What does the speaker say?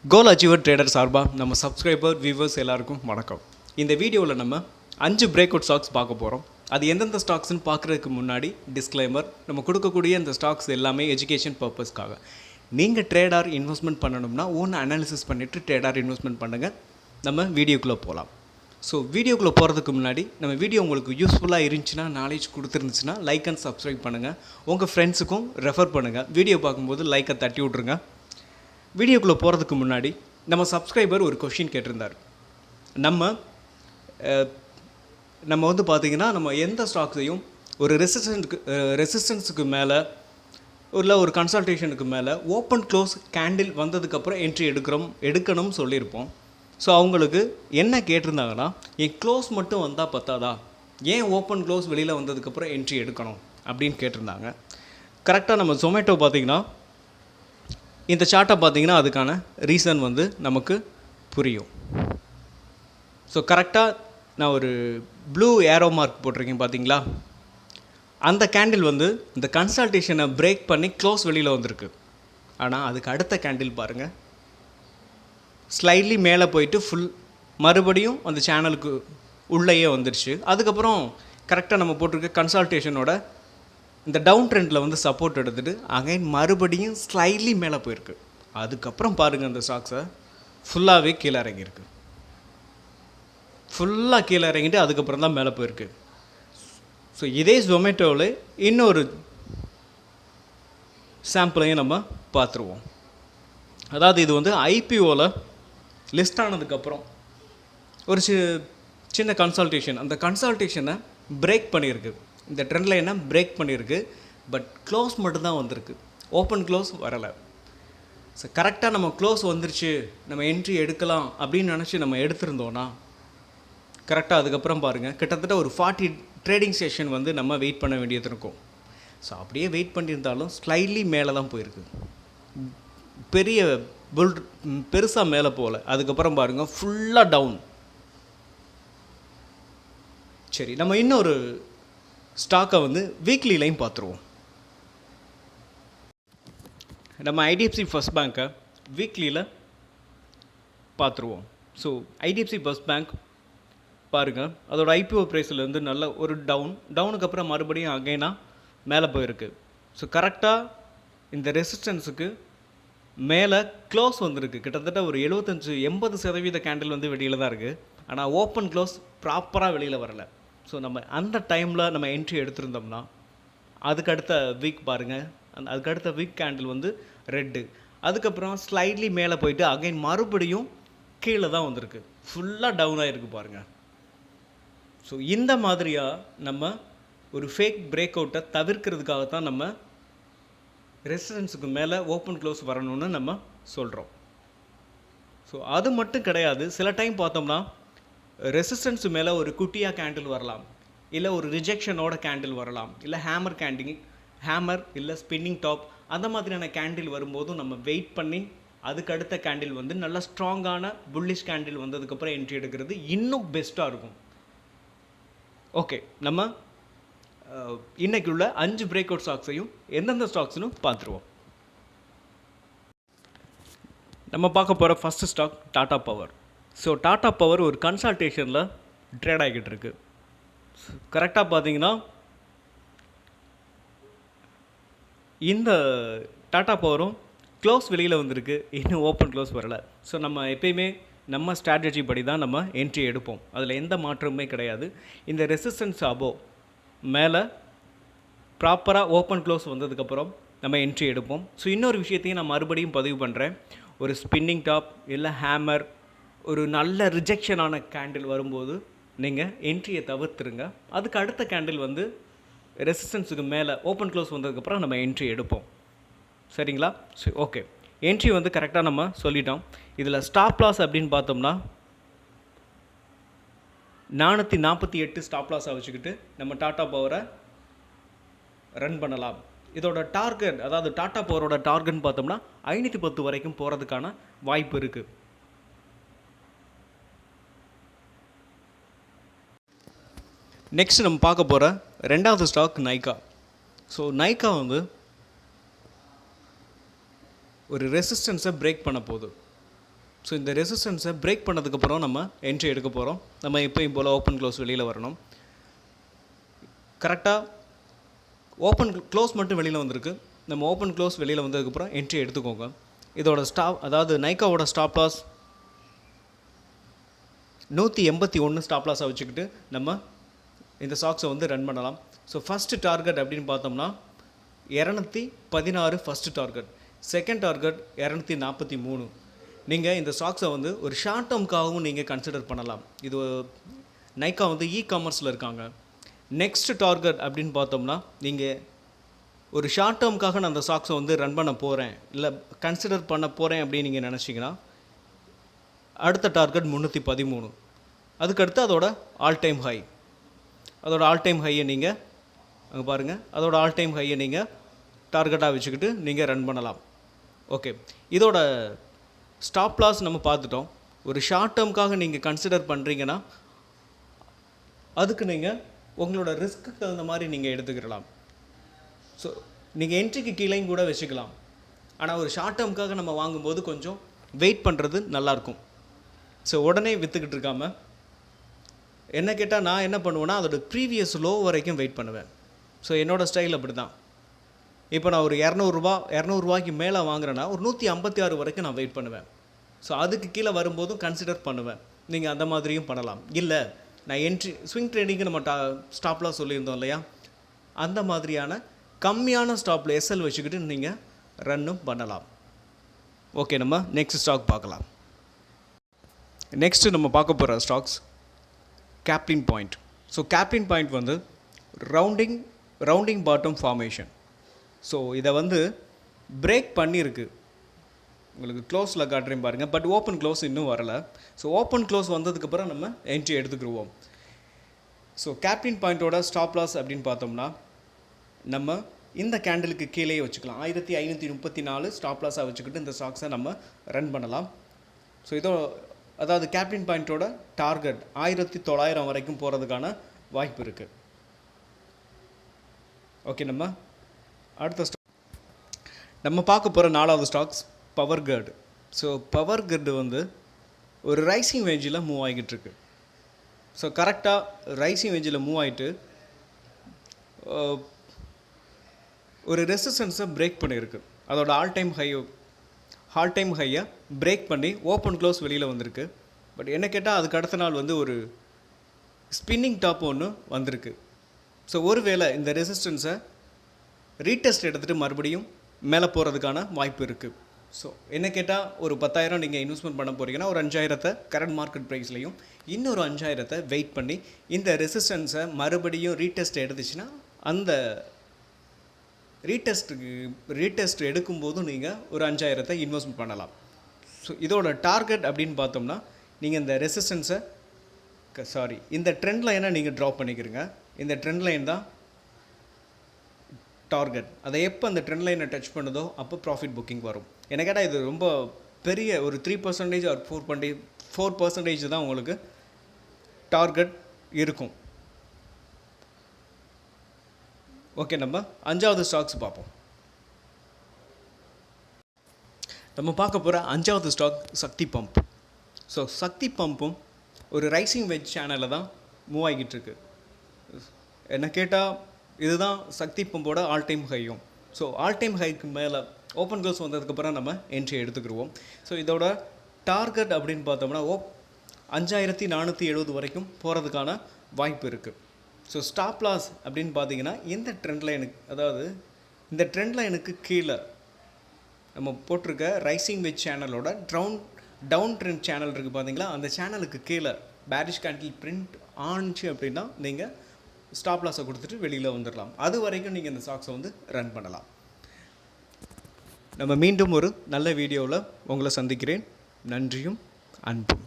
கோல் achiever trader சார்பாக நம்ம subscriber viewers எல்லாருக்கும் வணக்கம். இந்த வீடியோவில் நம்ம 5 பிரேக் அவுட் ஸ்டாக்ஸ் பார்க்க போகிறோம். அது எந்தெந்த ஸ்டாக்ஸ்ன்னு பார்க்குறதுக்கு முன்னாடி டிஸ்க்ளைமர், நம்ம கொடுக்கக்கூடிய இந்த ஸ்டாக்ஸ் எல்லாமே எஜுகேஷன் பர்பஸ்க்காக. நீங்கள் ட்ரேடார் இன்வெஸ்ட்மெண்ட் பண்ணணும்னா ஓன் அனாலிசிஸ் பண்ணிவிட்டு ட்ரேடார் இன்வெஸ்ட்மெண்ட் பண்ணுங்கள். நம்ம வீடியோக்குள்ளே போகலாம். ஸோ வீடியோக்குள்ளே போகிறதுக்கு முன்னாடி நம்ம வீடியோ உங்களுக்கு யூஸ்ஃபுல்லாக இருந்துச்சுன்னா, நாலேஜ் கொடுத்துருந்துச்சுன்னா லைக் அண்ட் சப்ஸ்கிரைப் பண்ணுங்கள். உங்கள் ஃப்ரெண்ட்ஸுக்கும் ரெஃபர் பண்ணுங்கள். வீடியோ பார்க்கும்போது லைக்கை தட்டி விட்ருங்க. வீடியோக்குள்ளே போகிறதுக்கு முன்னாடி நம்ம சப்ஸ்கிரைபர் ஒரு கொஷின் கேட்டிருந்தார். நம்ம வந்து பார்த்திங்கன்னா, நம்ம எந்த ஸ்டாக்ஸையும் ஒரு ரெசிஸ்டன்ஸுக்கு மேலே இல்லை ஒரு கன்சல்டேஷனுக்கு மேலே ஓப்பன் க்ளோஸ் கேண்டில் வந்ததுக்கப்புறம் என்ட்ரி எடுக்கணும்னு சொல்லியிருப்போம். ஸோ அவங்களுக்கு என்ன கேட்டிருந்தாங்கன்னா, என் க்ளோஸ் மட்டும் வந்தால் பத்தாதா, ஏன் ஓப்பன் க்ளோஸ் வெளியில் வந்ததுக்கப்புறம் என்ட்ரி எடுக்கணும் அப்படின்னு கேட்டிருந்தாங்க. கரெக்டாக நம்ம ஜொமேட்டோ பார்த்திங்கன்னா, இந்த சார்ட்டை பார்த்திங்கன்னா அதுக்கான ரீசன் வந்து நமக்கு புரியும். ஸோ கரெக்டாக நான் ஒரு ப்ளூ ஏரோ மார்க் போட்டிருக்கேன் பார்த்தீங்களா, அந்த கேண்டில் வந்து இந்த கன்சல்டேஷனை பிரேக் பண்ணி க்ளோஸ் வெளியில் வந்திருக்கு. ஆனால் அதுக்கு அடுத்த கேண்டில் பாருங்கள், ஸ்லைட்லி மேலே போயிட்டு மறுபடியும் அந்த சேனலுக்கு உள்ளேயே வந்துடுச்சு. அதுக்கப்புறம் கரெக்டாக நம்ம போட்டிருக்க கன்சல்டேஷனோட இந்த டவுன் ட்ரெண்டில் வந்து சப்போர்ட் எடுத்துகிட்டு அகைன் மறுபடியும் ஸ்லைட்லி மேலே போயிருக்கு. அதுக்கப்புறம் பாருங்கள், அந்த ஸ்டாக்ஸை ஃபுல்லாகவே கீழே இறங்கியிருக்கு. ஃபுல்லாக கீழே இறங்கிட்டு அதுக்கப்புறம் தான் மேலே போயிருக்கு. ஸோ இதே ஜொமேட்டோவில் இன்னொரு சாம்பிளையும் நம்ம பார்த்துருவோம். அதாவது இது வந்து ஐபிஓவில் லிஸ்ட் ஆனதுக்கப்புறம் ஒரு சின்ன கன்சல்டேஷன், அந்த கன்சல்டேஷனை பிரேக் பண்ணியிருக்கு. இந்த ட்ரெண்ட் லைனை பிரேக் பண்ணியிருக்கு. பட் க்ளோஸ் மட்டும்தான் வந்திருக்கு, ஓப்பன் க்ளோஸ் வரலை. ஸோ கரெக்டாக நம்ம க்ளோஸ் வந்துருச்சு, நம்ம என்ட்ரி எடுக்கலாம் அப்படின்னு நினச்சி நம்ம எடுத்திருந்தோன்னா கரெக்டாக அதுக்கப்புறம் பாருங்கள், கிட்டத்தட்ட ஒரு 40 ட்ரேடிங் செஷன் வந்து நம்ம வெயிட் பண்ண வேண்டியது இருக்கும். ஸோ அப்படியே வெயிட் பண்ணியிருந்தாலும் ஸ்லைட்லி மேலே தான் போயிருக்கு, பெருசாக மேலே போகல. அதுக்கப்புறம் பாருங்கள் ஃபுல்லாக டவுன். சரி, நம்ம இன்னொரு ஸ்டாக்கை வந்து வீக்லிலையும் பார்த்துருவோம். நம்ம ஐடிஎஃப்சி ஃபர்ஸ்ட் பேங்க்கை வீக்லியில் பார்த்துருவோம். ஸோ ஐடிஎஃப்சி ஃபர்ஸ்ட் பேங்க் பாருங்கள், அதோட ஐபிஓ ப்ரைஸ்லேருந்து நல்ல ஒரு டவுனுக்கு அப்புறம் மறுபடியும் அகைனாக மேலே போயிருக்கு. ஸோ கரெக்டாக இந்த ரெசிஸ்டன்ஸுக்கு மேலே க்ளோஸ் வந்திருக்கு. கிட்டத்தட்ட ஒரு 75-80% கேண்டில் வந்து வெளியில் தான் இருக்குது. ஆனால் ஓப்பன் க்ளோஸ் ப்ராப்பராக வெளியில் வரலை. ஸோ நம்ம அந்த டைமில் நம்ம என்ட்ரி எடுத்திருந்தோம்னா அதுக்கடுத்த வீக் பாருங்கள், அதுக்கடுத்த வீக் கேண்டில் வந்து ரெட்டு, அதுக்கப்புறம் ஸ்லைட்லி மேலே போயிட்டு அகைன் மறுபடியும் கீழே தான் வந்திருக்கு, ஃபுல்லாக டவுன் ஆகிருக்கு பாருங்கள். ஸோ இந்த மாதிரியாக நம்ம ஒரு ஃபேக் பிரேக் அவுட்டை தவிர்க்கிறதுக்காகத்தான் நம்ம ரெசிஸ்டன்ஸுக்கு மேலே ஓப்பன் க்ளோஸ் வரணும்னு நம்ம சொல்கிறோம். ஸோ அது மட்டும் கிடையாது, சில டைம் பார்த்தோம்னா ரெசிஸ்டன்ஸு மேலே ஒரு குட்டியாக கேண்டில் வரலாம், இல்லை ஒரு ரிஜெக்ஷனோட கேண்டில் வரலாம், இல்லை ஹேமர் இல்லை ஸ்பின்னிங் டாப், அந்த மாதிரியான கேண்டில் வரும்போதும் நம்ம வெயிட் பண்ணி அதுக்கு அடுத்த கேண்டில் வந்து நல்ல ஸ்ட்ராங்கான புல்லிஷ் கேண்டில் வந்ததுக்கப்புறம் என்ட்ரி எடுக்கிறது இன்னும் பெஸ்ட்டாக இருக்கும். ஓகே, நம்ம இன்றைக்கி உள்ள 5 பிரேக் அவுட் ஸ்டாக்ஸையும் எந்தெந்த ஸ்டாக்ஸ்னு பார்த்துருவோம். நம்ம பார்க்க போகிற first stock Tata power. So Tata power ஒரு கன்சல்டேஷனில் ட்ரேட் ஆகிக்கிட்டு இருக்கு. கரெக்டாக பார்த்தீங்கன்னா, இந்த டாடா பவரும் க்ளோஸ் வெளியில் வந்திருக்கு, இன்னும் ஓப்பன் க்ளோஸ் வரலை. ஸோ நம்ம எப்பயுமே நம்ம ஸ்ட்ராட்டஜி படி தான் நம்ம என்ட்ரி எடுப்போம், அதில் எந்த மாற்றமுமே கிடையாது. இந்த ரெசிஸ்டன்ஸ் அபோவ் மேலே ப்ராப்பராக ஓப்பன் க்ளோஸ் வந்ததுக்கப்புறம் நம்ம என்ட்ரி எடுப்போம். ஸோ இன்னொரு விஷயத்தையும் நான் மறுபடியும் பதிவு பண்ணுறேன், ஒரு ஸ்பின்னிங் டாப் இல்லை ஹேமர், ஒரு நல்ல ரிஜெக்ஷனான கேண்டில் வரும்போது நீங்கள் என்ட்ரியை தவிர்த்துருங்க. அதுக்கு அடுத்த கேண்டில் வந்து ரெசிஸ்டன்ஸுக்கு மேலே ஓப்பன் க்ளோஸ் வந்ததுக்கப்புறம் நம்ம என்ட்ரி எடுப்போம். சரிங்களா? சரி, ஓகே. என்ட்ரி வந்து கரெக்டாக நம்ம சொல்லிட்டோம். இதில் ஸ்டாப் லாஸ் அப்படின்னு பார்த்தோம்னா 448 ஸ்டாப் லாஸாக வச்சுக்கிட்டு நம்ம டாடா பவரை ரன் பண்ணலாம். இதோட டார்கெட், அதாவது டாடா பவரோட டார்கெட்னு பார்த்தோம்னா 510 வரைக்கும் போகிறதுக்கான வாய்ப்பு இருக்குது. நெக்ஸ்ட் நம்ம பார்க்க போகிற ரெண்டாவது ஸ்டாக் நைக்கா. ஸோ நைக்கா வந்து ஒரு ரெசிஸ்டன்ஸை பிரேக் பண்ண போகுது. ஸோ இந்த ரெசிஸ்டன்ஸை பிரேக் பண்ணதுக்கப்புறம் நம்ம என்ட்ரி எடுக்க போகிறோம். நம்ம எப்பயும் போல் ஓப்பன் க்ளோஸ் வெளியில் வரணும். கரெக்டாக ஓப்பன் க்ளோஸ் மட்டும் வெளியில் வந்திருக்கு. நம்ம ஓப்பன் க்ளோஸ் வெளியில் வந்ததுக்கப்புறம் என்ட்ரி எடுத்துக்கோங்க. இதோட அதாவது நைக்காவோட ஸ்டாப் லாஸ் 181 ஸ்டாப் லாஸாக வச்சுக்கிட்டு நம்ம இந்த ஸ்டாக்ஸை வந்து ரன் பண்ணலாம். ஸோ ஃபஸ்ட்டு டார்கெட் அப்படின்னு பார்த்தோம்னா 216 ஃபஸ்ட்டு டார்கெட், செகண்ட் டார்கெட் 243. நீங்கள் இந்த ஸ்டாக்ஸை வந்து ஒரு ஷார்ட் டேர்முக்காகவும் நீங்கள் கன்சிடர் பண்ணலாம். இது நைக்கா வந்து காமர்ஸில் இருக்காங்க. நெக்ஸ்ட் டார்கெட் அப்படின்னு பார்த்தோம்னா நீங்கள் ஒரு ஷார்ட் டேர்முக்காக நான் அந்த ஸ்டாக்ஸை வந்து ரன் பண்ண போகிறேன், இல்லை கன்சிடர் பண்ண போகிறேன் அப்படின்னு நீங்கள் நினச்சிங்கன்னா அடுத்த டார்கெட் 313. அதுக்கடுத்து அதோட ஆல் டைம் ஹை, அதோட ஆல் டைம் ஹையை நீங்கள் அங்கே பாருங்கள், அதோட ஆல் டைம் ஹையை நீங்கள் டார்கெட்டாக வச்சுக்கிட்டு நீங்கள் ரன் பண்ணலாம். ஓகே, இதோட ஸ்டாப் லாஸ் நம்ம பார்த்துட்டோம். ஒரு ஷார்ட் டேர்முக்காக நீங்கள் கன்சிடர் பண்ணுறீங்கன்னா அதுக்கு நீங்கள் உங்களோட ரிஸ்க்கு தகுந்த மாதிரி நீங்கள் எடுத்துக்கிடலாம். ஸோ நீங்கள் என்ட்ரிக்கு கீழேயும் கூட வச்சுக்கலாம். ஆனால் ஒரு ஷார்ட் டேர்முக்காக நம்ம வாங்கும்போது கொஞ்சம் வெயிட் பண்ணுறது நல்லாயிருக்கும். ஸோ உடனே விற்றுக்கிட்டு இருக்காமல், என்ன கேட்டால் நான் என்ன பண்ணுவேன்னா அதோட ப்ரீவியஸ் லோ வரைக்கும் வெயிட் பண்ணுவேன். ஸோ என்னோடய ஸ்டைல் அப்படி தான். இப்போ நான் ஒரு 200ரூவாய்க்கு மேலே வாங்குறேன்னா ஒரு 156 வரைக்கும் நான் வெயிட் பண்ணுவேன். ஸோ அதுக்கு கீழே வரும்போதும் கன்சிடர் பண்ணுவேன். நீங்கள் அந்த மாதிரியும் பண்ணலாம். இல்லை நான் என்ட்ரி ஸ்விங் ட்ரேடிங்கு நம்ம ஸ்டாப்லாம் சொல்லியிருந்தோம் இல்லையா, அந்த மாதிரியான கம்மியான ஸ்டாப்பில் எஸ்எல் வச்சுக்கிட்டு நீங்கள் ரன்னும் பண்ணலாம். ஓகே, நம்ம நெக்ஸ்ட் ஸ்டாக் பார்க்கலாம். நெக்ஸ்ட்டு நம்ம பார்க்க போகிற stocks Caplin point. So Caplin point வந்து ரவுண்டிங் பாட்டம் ஃபார்மேஷன். ஸோ இதை வந்து பிரேக் பண்ணியிருக்கு. உங்களுக்கு க்ளோஸில் காட்டுறேன் பாருங்கள். பட் ஓப்பன் க்ளோஸ் இன்னும் வரலை. ஸோ ஓப்பன் க்ளோஸ் வந்ததுக்கப்புறம் நம்ம என்ட்ரி எடுத்துக்கிடுவோம். ஸோ கேப்லின் பாயிண்ட்டோட ஸ்டாப் லாஸ் அப்படின்னு பார்த்தோம்னா நம்ம இந்த கேண்டலுக்கு கீழே வச்சுக்கலாம். 1534 ஸ்டாப் லாஸாக வச்சுக்கிட்டு இந்த ஸ்டாக்ஸை நம்ம ரன் பண்ணலாம். ஸோ அதாவது கேப்லின் பாயிண்ட்டோட டார்கெட் 1900 வரைக்கும் போகிறதுக்கான வாய்ப்பு இருக்குது. ஓகே, நம்ம அடுத்த நம்ம பார்க்க போகிற 4வது stocks power grid. So power grid வந்து ஒரு ரைசிங் வேஞ்சில் மூவ் ஆகிக்கிட்டு இருக்கு. ஸோ கரெக்டாக ரைசிங் வேஞ்சில் மூவ் ஆகிட்டு ஒரு ரெசிஸ்டன்ஸை பிரேக் பண்ணியிருக்கு. அதோட ஆல் டைம் ஹையை பிரேக் பண்ணி ஓப்பன் க்ளோஸ் வெளியில் வந்திருக்கு. பட் என்ன கேட்டால் அதுக்கு அடுத்த நாள் வந்து ஒரு ஸ்பின்னிங் டாப் ஒன்று வந்திருக்கு. ஸோ ஒருவேளை இந்த ரெசிஸ்டன்ஸை ரீடெஸ்ட் எடுத்துகிட்டு மறுபடியும் மேலே போகிறதுக்கான வாய்ப்பு இருக்குது. ஸோ என்ன கேட்டால் ஒரு 10,000 நீங்கள் இன்வெஸ்ட்மெண்ட் பண்ண போகிறீங்கன்னா ஒரு 5,000 கரண்ட் மார்க்கெட் ப்ரைஸ்லையும் இன்னொரு 5,000 வெயிட் பண்ணி இந்த ரெசிஸ்டன்ஸை மறுபடியும் ரீடெஸ்ட் எடுத்துச்சுன்னா அந்த ரீடெஸ்ட் எடுக்கும்போதும் நீங்கள் ஒரு 5,000 இன்வெஸ்ட்மெண்ட் பண்ணலாம். ஸோ இதோட டார்கெட் அப்படின்னு பார்த்தோம்னா நீங்கள் இந்த ரெசிஸ்டன்ஸை இந்த ட்ரெண்ட் லைனை நீங்கள் ட்ராப் பண்ணிக்கிறீங்க. இந்த ட்ரெண்ட் லைன் தான் டார்கெட். அதை எப்போ அந்த ட்ரெண்ட் லைனை டச் பண்ணுதோ அப்போ ப்ராஃபிட் புக்கிங் வரும். என்ன கேட்டால் இது ரொம்ப பெரிய ஒரு 3% ஆர் 4% தான் உங்களுக்கு டார்கெட் இருக்கும். ஓகே, நம்ம 5வது ஸ்டாக்ஸ் பார்ப்போம். நம்ம பார்க்க போகிற 5வது ஸ்டாக் சக்தி பம்ப். ஸோ சக்தி பம்பும் ஒரு ரைசிங் வெஜ் சேனலில் தான் மூவ் ஆகிக்கிட்டு இருக்கு. என்ன கேட்டால் இதுதான் சக்தி பம்போட ஆல் டைம் ஹையும். ஸோ ஆல் டைம் ஹைக்கு மேலே ஓப்பன் க்ளோஸ் வந்ததுக்கப்புறம் நம்ம என்ட்ரி எடுத்துக்கிடுவோம். ஸோ இதோட டார்கெட் அப்படின்னு பார்த்தோம்னா 5,470 வரைக்கும் போகிறதுக்கான வாய்ப்பு இருக்குது. ஸோ ஸ்டாப் லாஸ் அப்படின்னு பார்த்தீங்கன்னா இந்த ட்ரெண்ட் லைனுக்கு கீழே நம்ம போட்டிருக்க ரைசிங் வெஜ் சேனலோட டவுன் ட்ரெண்ட் சேனல் இருக்குது பார்த்தீங்களா, அந்த சேனலுக்கு கீழே பேரிஷ் கேண்டில் பிரிண்ட் ஆனிச்சு அப்படின்னா நீங்கள் ஸ்டாப் லாஸை கொடுத்துட்டு வெளியில் வந்துடலாம். அது வரைக்கும் நீங்கள் இந்த ஸ்டாக்ஸை வந்து ரன் பண்ணலாம். நம்ம மீண்டும் ஒரு நல்ல வீடியோவில் உங்களை சந்திக்கிறேன். நன்றியும் அன்பும்.